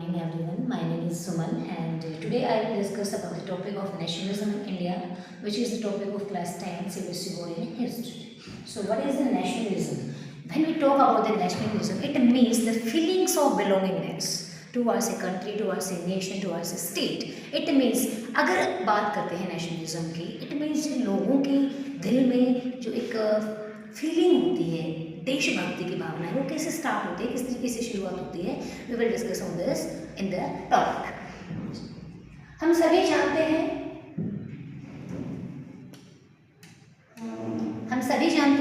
morning everyone. My name is Suman and today I will discuss about the topic of nationalism in India, which is the topic of class 10 CBSE board in history. So what is the nationalism? When we talk about the nationalism, it means the feelings of belongingness towards a country, towards a nation, towards a state. It means अगर बात करते हैं nationalism की, it means लोगों के दिल में जो एक फीलिंग होती है, देशभक्ति की भावना है, वो कैसे स्टार्ट होती है, किस तरीके से शुरुआत होती है, we will discuss on this in the topic. हम सभी जानते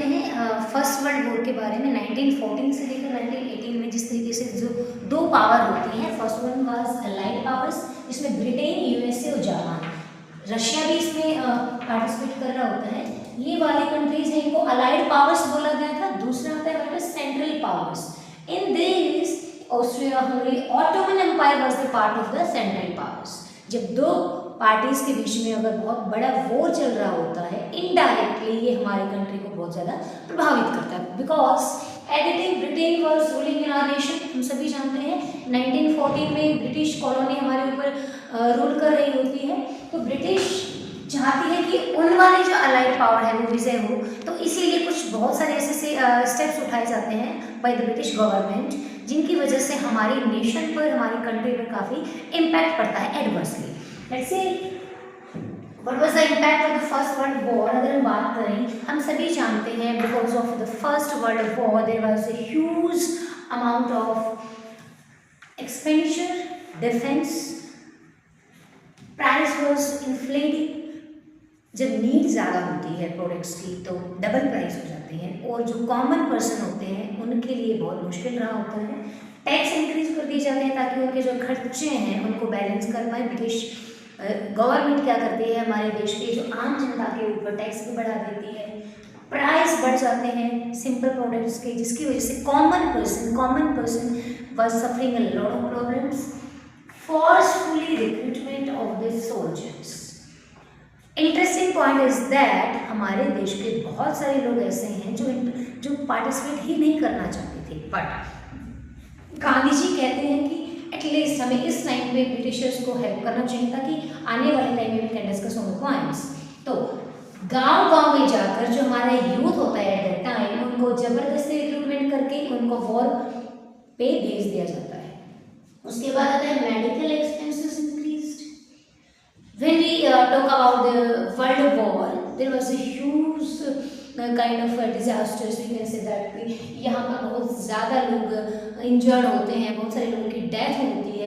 हैं फर्स्ट वर्ल्ड वॉर के बारे में 1914 से लेकर 1918 में जिस तरीके से जो दो पावर होती हैं, first one was allied powers, जिसमें ब्रिटेन, यूएसए और जापान, रशिया भी इसमें पार्टिसिपेट कर रहा होता है। ये वाले कंट्रीज हैं, इनको अलाइड पावर्स बोला गया था। दूसरा आता है हमारे Central Powers. In this Austria Hungary Ottoman Empire was the part of the Central Powers. जब दो पार्टीज के बीच में अगर बहुत बड़ा वॉर चल रहा होता है, इनडायरेक्टली ये हमारे कंट्री को बहुत ज़्यादा प्रभावित करता है, because at the time Britain was ruling in our nation. हम सभी जानते हैं 1914 में ब्रिटिश कॉलोनी हमारे ऊपर रूल कर रही होती है, तो ब्रिटिश चाहती है कि उन वाले जो अलाइड पावर है वो विजय हो, तो इसीलिए कुछ बहुत सारे ऐसे स्टेप्स उठाए जाते हैं बाय द ब्रिटिश गवर्नमेंट, जिनकी वजह से हमारी नेशन पर, हमारी कंट्री पर काफ़ी इम्पैक्ट पड़ता है adversely. Let's see what was the impact of the First World War. अगर हम बात करें, हम सभी जानते हैं because of the First World War there was a huge amount of expenditure, defence, price was inflating. जब नीड ज़्यादा होती है प्रोडक्ट्स की तो डबल प्राइस हो जाती है, और जो कॉमन पर्सन होते हैं उनके लिए बहुत मुश्किल रहा होता है। टैक्स इंक्रीज कर दिए जाते हैं ताकि उनके जो खर्चे हैं उनको बैलेंस कर पाए। ब्रिटिश गवर्नमेंट क्या करती है, हमारे देश के जो आम जनता के ऊपर टैक्स भी बढ़ा देती है, प्राइस बढ़ जाते हैं सिंपल प्रोडक्ट्स के, जिसकी वजह से common person was suffering a lot of problems. Forcefully recruitment of the soldiers. Interesting point is that हमारे देश के बहुत सारे लोग ऐसे हैं जो पार्टिसिपेट ही नहीं करना चाहते थे, बट गांधी जी कहते हैं कि एटलीस्ट हमें इस टाइम पे ब्रिटिशर्स को हेल्प करना चाहिए ताकि आने वाले टाइम में we can discuss on the points. तो गांव में जाकर जो हमारा यूथ होता है एट दैट टाइम, उनको जबरदस्ती रिक्रूटमेंट करके उनको वॉर पे भेज दिया जाता है। उसके बाद आता है medical expenses increased. When we talk about the World War, there was a huge kind of disasters. We can say that यहाँ पर बहुत ज़्यादा लोग इंजर्ड होते हैं, बहुत सारे लोगों की डेथ होती है।